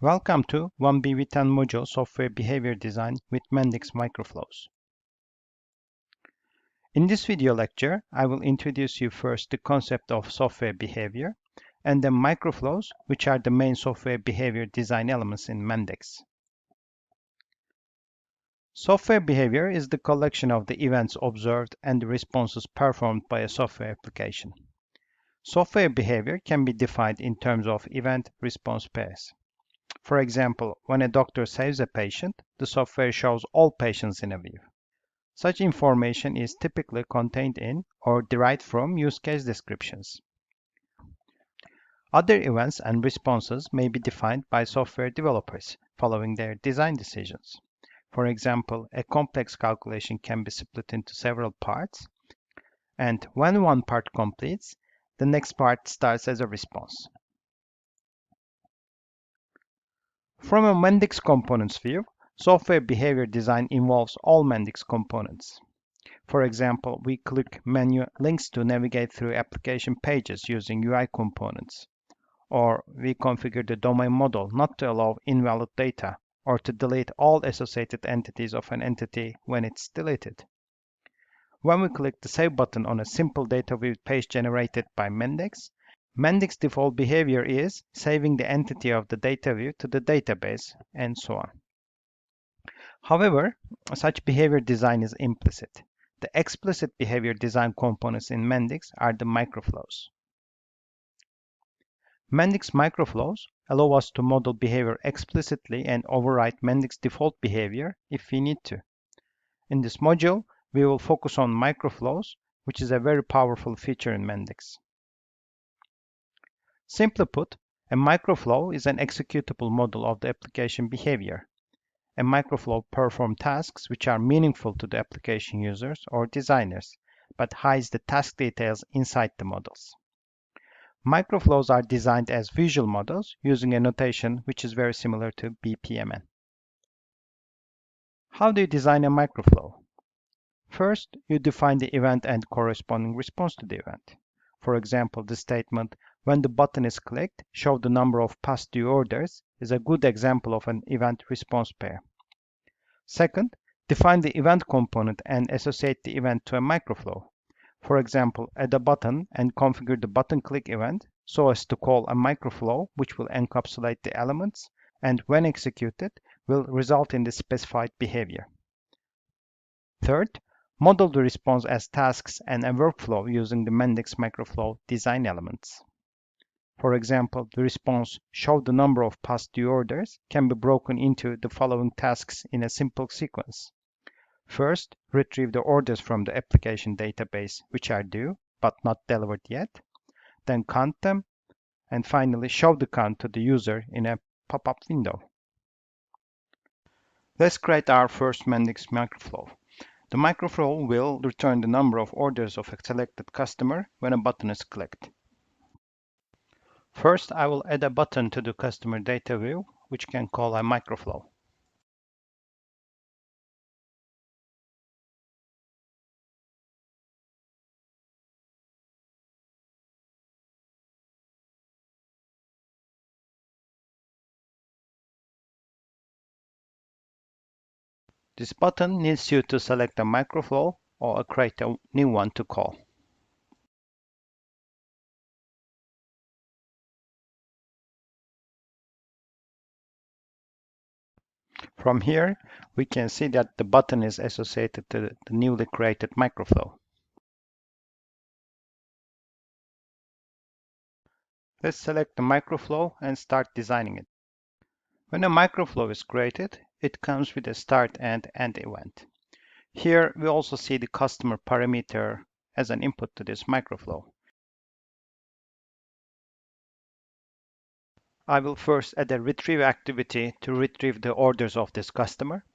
Welcome to 1BV10 module Software Behavior Design with Mendix Microflows. In this video lecture, I will introduce you first the concept of software behavior and then microflows, which are the main software behavior design elements in Mendix. Software behavior is the collection of the events observed and the responses performed by a software application. Software behavior can be defined in terms of event-response pairs. For example, when a doctor saves a patient, the software shows all patients in a view. Such information is typically contained in or derived from use case descriptions. Other events and responses may be defined by software developers following their design decisions. For example, a complex calculation can be split into several parts, and when one part completes, the next part starts as a response. From a Mendix components view, software behavior design involves all Mendix components. For example, we click menu links to navigate through application pages using UI components, or we configure the domain model not to allow invalid data or to delete all associated entities of an entity when it's deleted. When we click the Save button on a simple data view page generated by Mendix, Mendix default behavior is saving the entity of the data view to the database, and so on. However, such behavior design is implicit. The explicit behavior design components in Mendix are the microflows. Mendix microflows allow us to model behavior explicitly and override Mendix default behavior if we need to. In this module, we will focus on microflows, which is a very powerful feature in Mendix. Simply put, a microflow is an executable model of the application behavior. A microflow performs tasks which are meaningful to the application users or designers, but hides the task details inside the models. Microflows are designed as visual models using a notation which is very similar to BPMN. How do you design a microflow? First, you define the event and corresponding response to the event. For example, the statement, when the button is clicked, show the number of past due orders is a good example of an event-response pair. Second, define the event component and associate the event to a microflow. For example, add a button and configure the button click event so as to call a microflow which will encapsulate the elements and when executed will result in the specified behavior. Third, model the response as tasks and a workflow using the Mendix microflow design elements. For example, the response show the number of past due orders can be broken into the following tasks in a simple sequence. First, retrieve the orders from the application database which are due but not delivered yet, then count them, and finally show the count to the user in a pop-up window. Let's create our first Mendix microflow. The microflow will return the number of orders of a selected customer when a button is clicked. First, I will add a button to the customer data view, which can call a microflow. This button needs you to select a microflow or create a new one to call. From here, we can see that the button is associated to the newly created microflow. Let's select the microflow and start designing it. When a microflow is created, it comes with a start and end event. Here, we also see the customer parameter as an input to this microflow. I will first add a retrieve activity to retrieve the orders of this customer.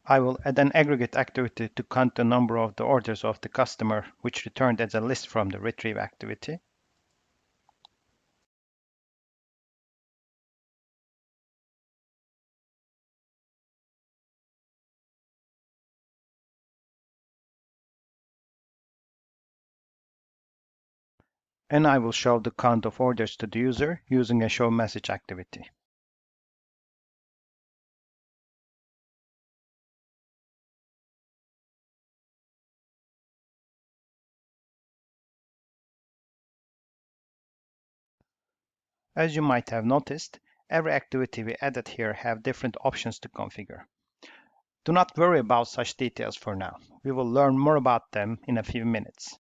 I will add an aggregate activity to count the number of the orders of the customer, which returned as a list from the retrieve activity. And I will show the count of orders to the user using a show message activity. As you might have noticed, every activity we added here have different options to configure. Do not worry about such details for now. We will learn more about them in a few minutes.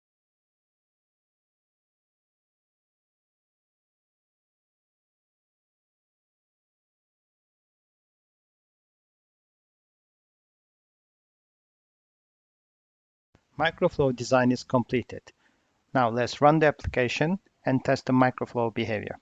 Microflow design is completed. Now let's run the application and test the microflow behavior.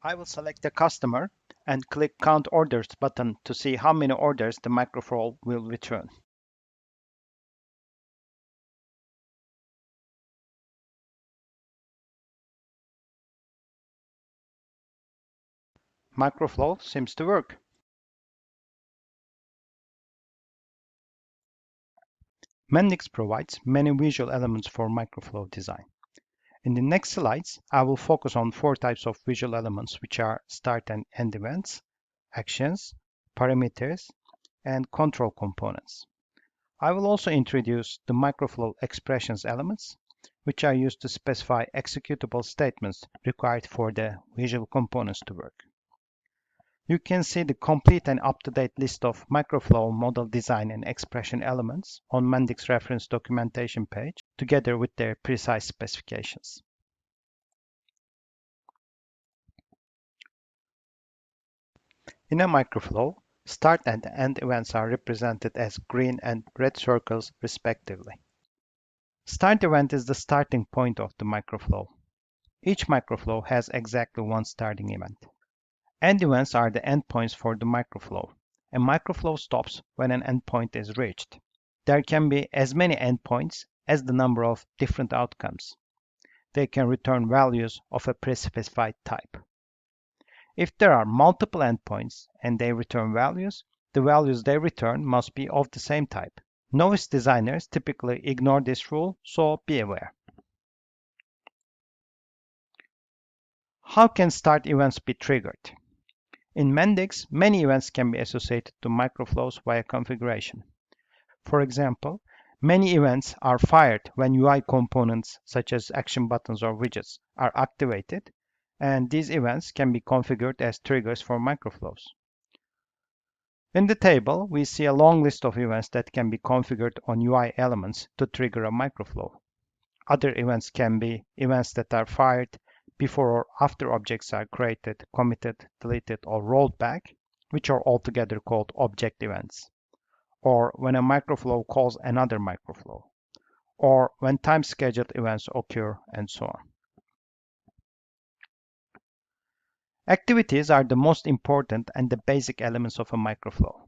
I will select the customer and click Count Orders button to see how many orders the microflow will return. Microflow seems to work. Mendix provides many visual elements for microflow design. In the next slides, I will focus on 4 types of visual elements, which are start and end events, actions, parameters, and control components. I will also introduce the microflow expressions elements, which are used to specify executable statements required for the visual components to work. You can see the complete and up-to-date list of microflow model design and expression elements on Mendix reference documentation page, together with their precise specifications. In a microflow, start and end events are represented as green and red circles respectively. Start event is the starting point of the microflow. Each microflow has exactly one starting event. End events are the endpoints for the microflow. A microflow stops when an endpoint is reached. There can be as many endpoints as the number of different outcomes. They can return values of a pre-specified type. If there are multiple endpoints and they return values, the values they return must be of the same type. Novice designers typically ignore this rule, so be aware. How can start events be triggered? In Mendix, many events can be associated to microflows via configuration. For example, many events are fired when UI components such as action buttons or widgets are activated, and these events can be configured as triggers for microflows. In the table, we see a long list of events that can be configured on UI elements to trigger a microflow. Other events can be events that are fired before or after objects are created, committed, deleted, or rolled back, which are altogether called object events, or when a microflow calls another microflow, or when time-scheduled events occur, and so on. Activities are the most important and the basic elements of a microflow.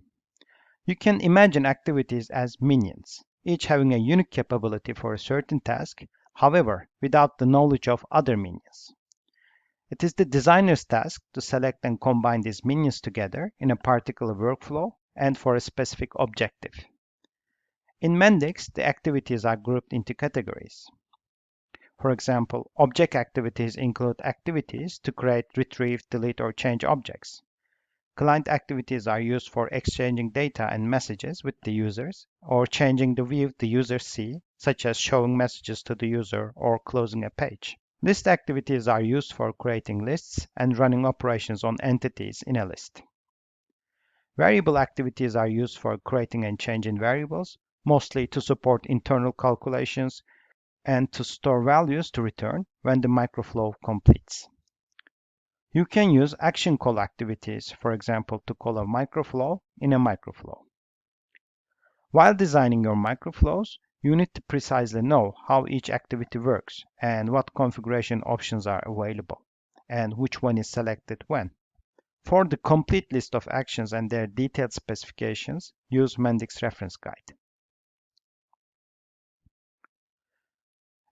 You can imagine activities as minions, each having a unique capability for a certain task, however, without the knowledge of other minions. It is the designer's task to select and combine these minions together in a particular workflow and for a specific objective. In Mendix, the activities are grouped into categories. For example, object activities include activities to create, retrieve, delete, or change objects. Client activities are used for exchanging data and messages with the users or changing the view the users see, such as showing messages to the user or closing a page. List activities are used for creating lists and running operations on entities in a list. Variable activities are used for creating and changing variables, mostly to support internal calculations and to store values to return when the microflow completes. You can use action call activities, for example, to call a microflow in a microflow. While designing your microflows, you need to precisely know how each activity works and what configuration options are available, and which one is selected when. For the complete list of actions and their detailed specifications, use Mendix reference guide.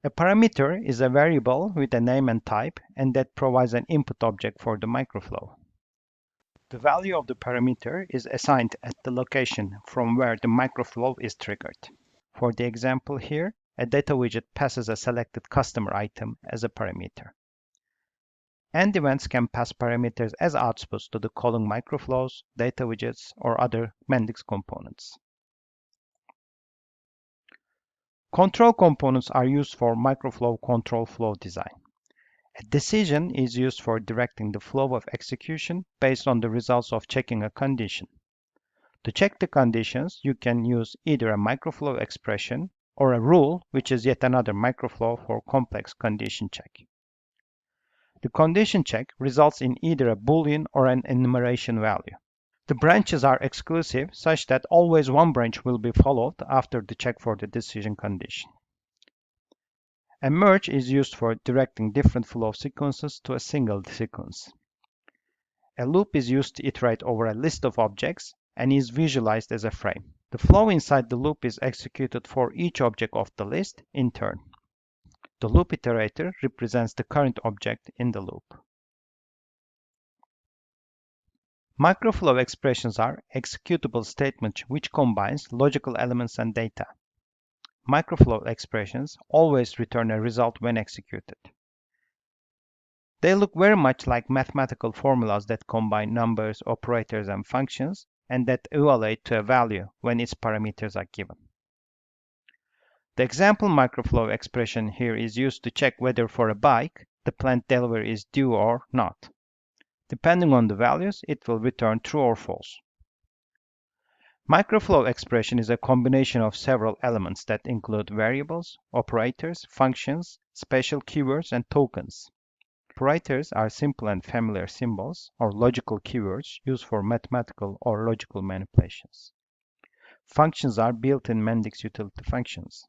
A parameter is a variable with a name and type, and that provides an input object for the microflow. The value of the parameter is assigned at the location from where the microflow is triggered. For the example here, a data widget passes a selected customer item as a parameter. End events can pass parameters as outputs to the calling microflows, data widgets, or other Mendix components. Control components are used for microflow control flow design. A decision is used for directing the flow of execution based on the results of checking a condition. To check the conditions, you can use either a microflow expression or a rule, which is yet another microflow for complex condition check. The condition check results in either a Boolean or an enumeration value. The branches are exclusive, such that always one branch will be followed after the check for the decision condition. A merge is used for directing different flow sequences to a single sequence. A loop is used to iterate over a list of objects and is visualized as a frame. The flow inside the loop is executed for each object of the list in turn. The loop iterator represents the current object in the loop. Microflow expressions are executable statements which combines logical elements and data. Microflow expressions always return a result when executed. They look very much like mathematical formulas that combine numbers, operators, and functions, and that evaluate to a value when its parameters are given. The example microflow expression here is used to check whether for a bike, the planned delivery is due or not. Depending on the values, it will return true or false. Microflow expression is a combination of several elements that include variables, operators, functions, special keywords, and tokens. Operators are simple and familiar symbols or logical keywords used for mathematical or logical manipulations. Functions are built-in Mendix utility functions.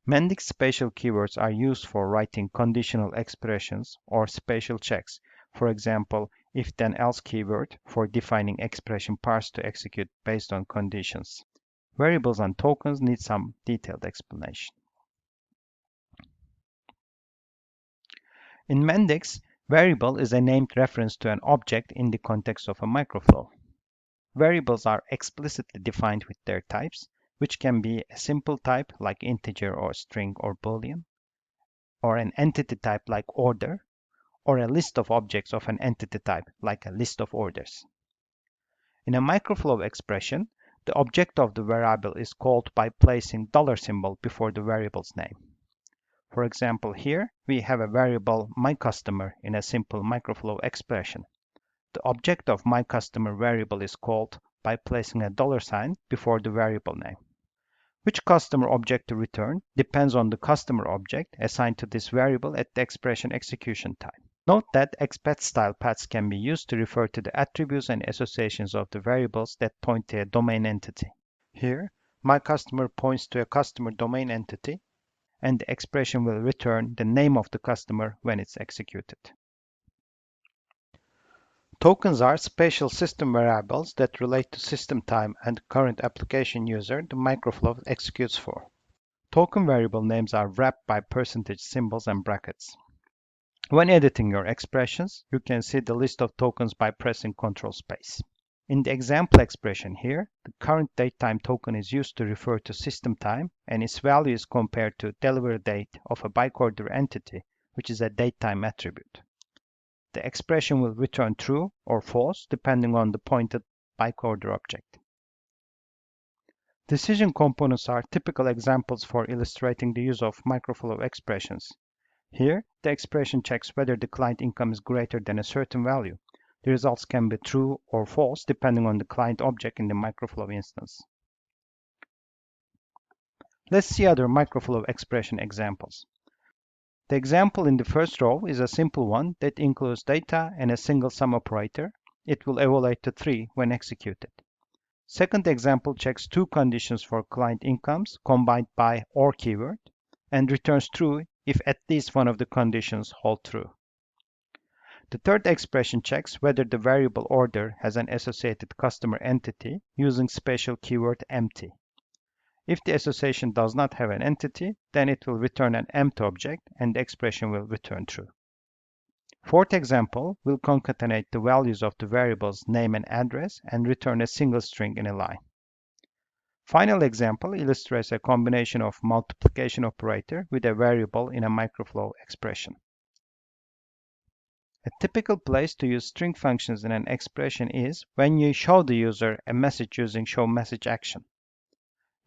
Mendix special keywords are used for writing conditional expressions or special checks, for example, if-then-else keyword for defining expression parts to execute based on conditions. Variables and tokens need some detailed explanation. In Mendix, variable is a named reference to an object in the context of a microflow. Variables are explicitly defined with their types, which can be a simple type like integer or string or boolean, or an entity type like order, or a list of objects of an entity type like a list of orders. In a microflow expression, the object of the variable is called by placing $ symbol before the variable's name. For example, here we have a variable myCustomer in a simple microflow expression. The object of myCustomer variable is called by placing a $ before the variable name. Which customer object to return depends on the customer object assigned to this variable at the expression execution time. Note that expat style paths can be used to refer to the attributes and associations of the variables that point to a domain entity. Here, myCustomer points to a customer domain entity, and the expression will return the name of the customer when it's executed. Tokens are special system variables that relate to system time and current application user the microflow executes for. Token variable names are wrapped by percentage symbols and brackets. When editing your expressions, you can see the list of tokens by pressing Ctrl space. In the example expression here, the current datetime token is used to refer to system time, and its value is compared to delivery date of a bike order entity, which is a datetime attribute. The expression will return true or false depending on the pointed bike order object. Decision components are typical examples for illustrating the use of microflow expressions. Here, the expression checks whether the client income is greater than a certain value. The results can be true or false depending on the client object in the microflow instance. Let's see other microflow expression examples. The example in the first row is a simple one that includes data and a single sum operator. It will evaluate to 3 when executed. Second example checks two conditions for client incomes combined by OR keyword and returns true if at least one of the conditions hold true. The third expression checks whether the variable order has an associated customer entity using special keyword empty. If the association does not have an entity, then it will return an empty object and the expression will return true. Fourth example will concatenate the values of the variables name and address and return a single string in a line. Final example illustrates a combination of multiplication operator with a variable in a microflow expression. A typical place to use string functions in an expression is when you show the user a message using showMessage action.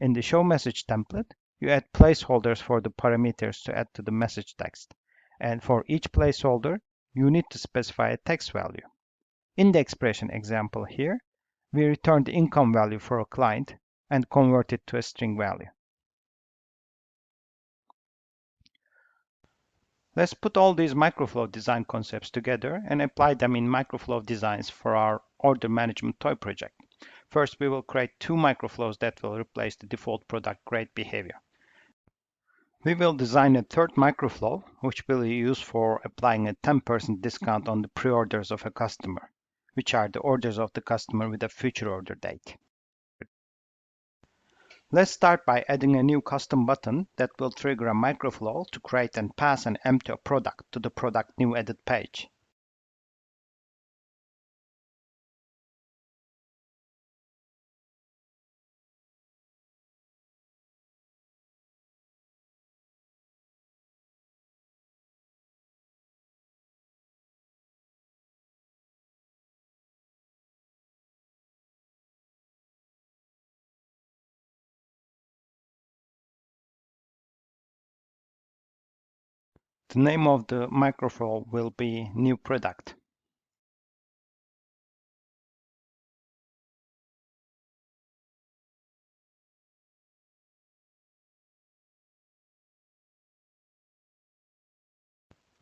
In the showMessage template, you add placeholders for the parameters to add to the message text, and for each placeholder, you need to specify a text value. In the expression example here, we return the income value for a client and convert it to a string value. Let's put all these microflow design concepts together and apply them in microflow designs for our order management toy project. First, we will create two microflows that will replace the default product grade behavior. We will design a third microflow, which will be used for applying a 10% discount on the pre-orders of a customer, which are the orders of the customer with a future order date. Let's start by adding a new custom button that will trigger a microflow to create and pass an empty product to the product new added page. The name of the microflow will be new product.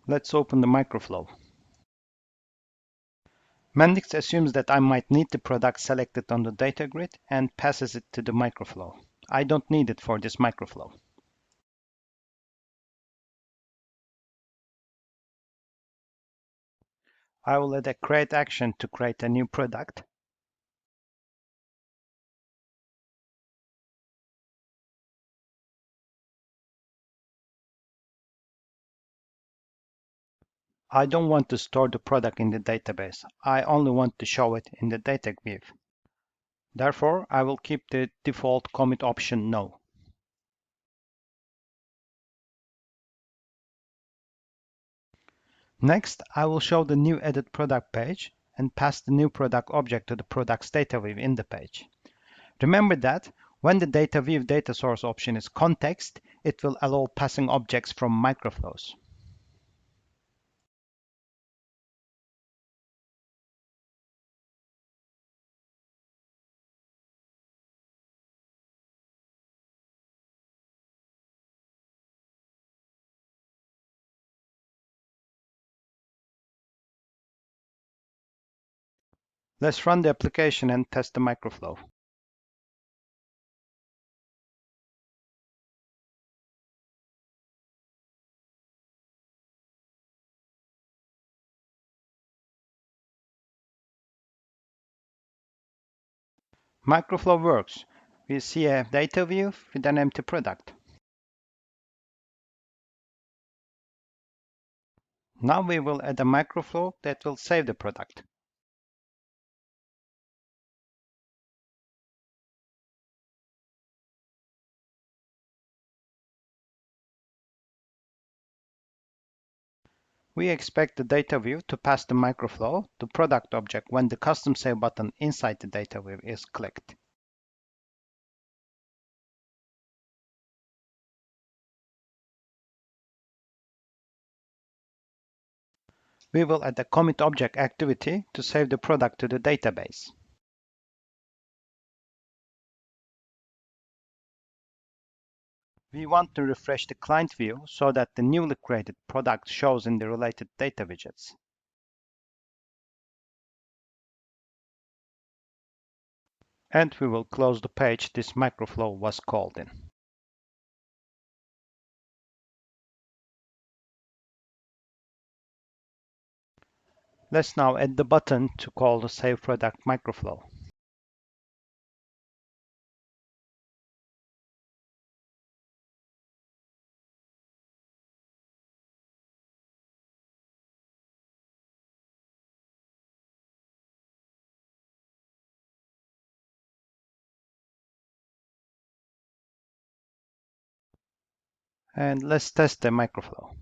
Let's open the microflow. Mendix assumes that I might need the product selected on the data grid and passes it to the microflow. I don't need it for this microflow. I will add a create action to create a new product. I don't want to store the product in the database. I only want to show it in the data view. Therefore, I will keep the default commit option no. Next, I will show the new added product page and pass the new product object to the product's data view in the page. Remember that when the data view data source option is context, it will allow passing objects from microflows. Let's run the application and test the microflow. Microflow works. We see a data view with an empty product. Now we will add a microflow that will save the product. We expect the data view to pass the microflow to product object when the custom save button inside the data view is clicked. We will add a commit object activity to save the product to the database. We want to refresh the client view so that the newly created product shows in the related data widgets. And we will close the page this microflow was called in. Let's now add the button to call the Save Product microflow. And let's test the microflow.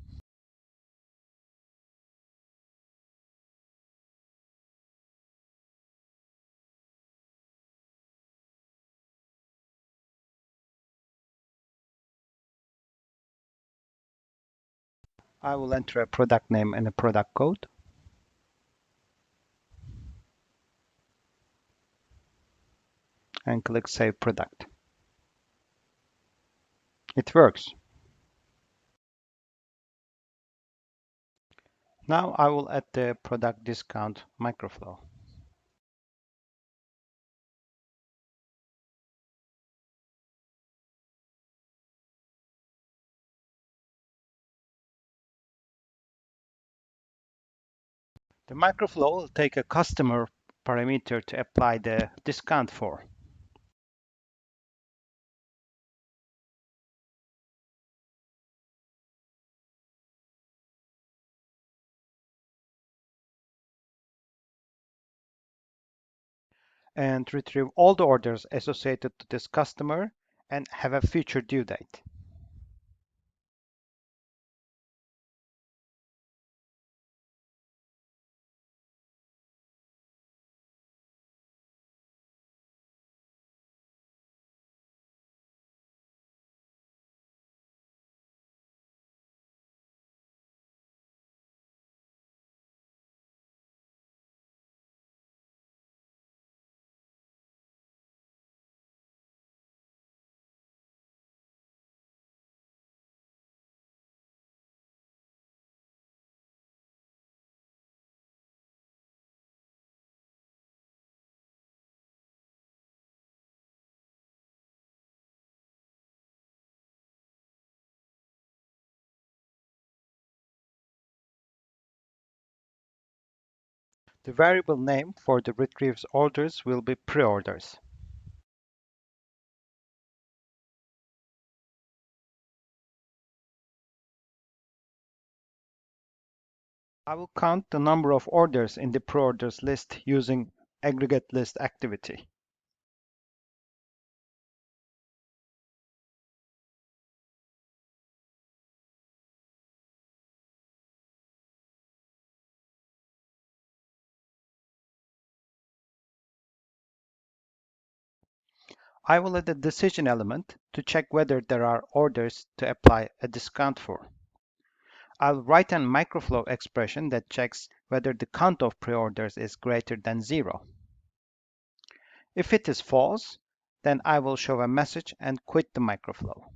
I will enter a product name and a product code. And click Save Product. It works. Now I will add the product discount microflow. The microflow will take a customer parameter to apply the discount for. And retrieve all the orders associated to this customer and have a future due date. The variable name for the retrieved orders will be pre-orders. I will count the number of orders in the pre-orders list using aggregate list activity. I will add a decision element to check whether there are orders to apply a discount for. I'll write a microflow expression that checks whether the count of pre-orders is greater than 0. If it is false, then I will show a message and quit the microflow.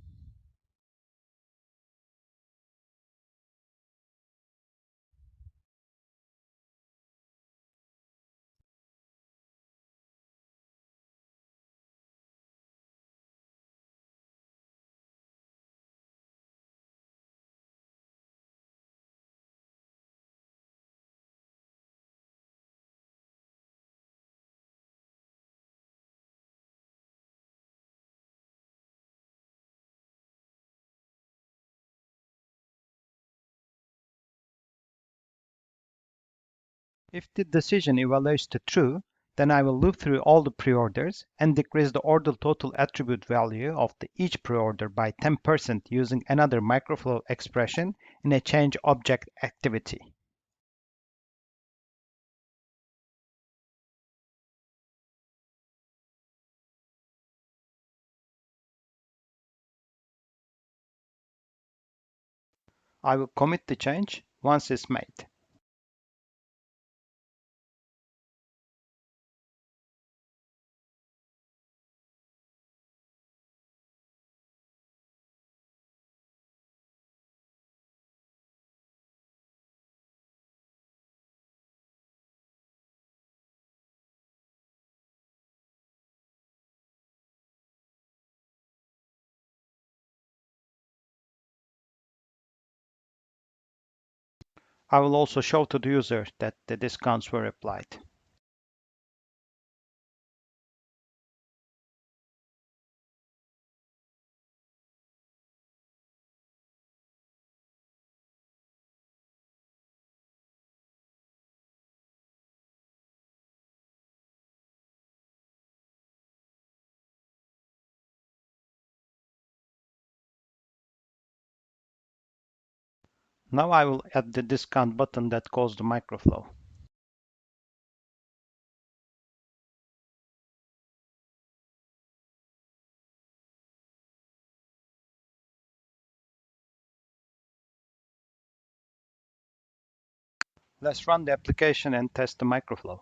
If the decision evaluates to true, then I will loop through all the pre-orders and decrease the order total attribute value of each pre-order by 10% using another microflow expression in a change object activity. I will commit the change once it's made. I will also show to the user that the discounts were applied. Now I will add the discount button that calls the microflow. Let's run the application and test the microflow.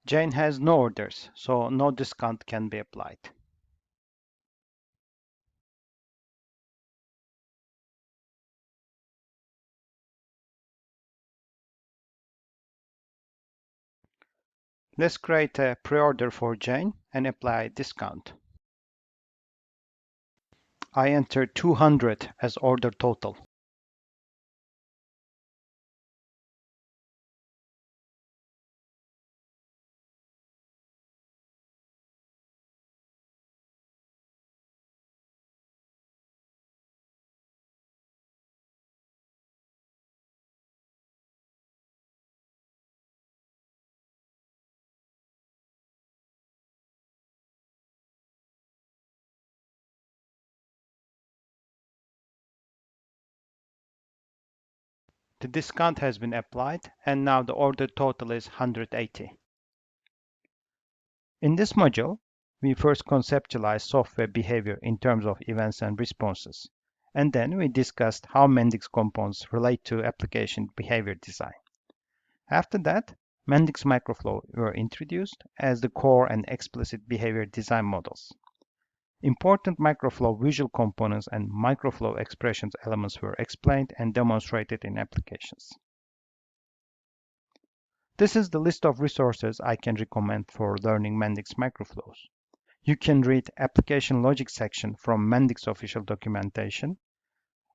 Jane has no orders, so no discount can be applied. Let's create a pre-order for Jane and apply a discount. I enter 200 as order total. The discount has been applied, and now the order total is 180. In this module, we first conceptualized software behavior in terms of events and responses, and then we discussed how Mendix components relate to application behavior design. After that, Mendix microflow were introduced as the core and explicit behavior design models. Important microflow visual components and microflow expressions elements were explained and demonstrated in applications. This is the list of resources I can recommend for learning Mendix microflows. You can read application logic section from Mendix official documentation,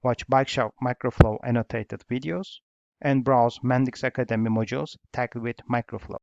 watch Bike Shop microflow annotated videos, and browse Mendix Academy modules tagged with microflow.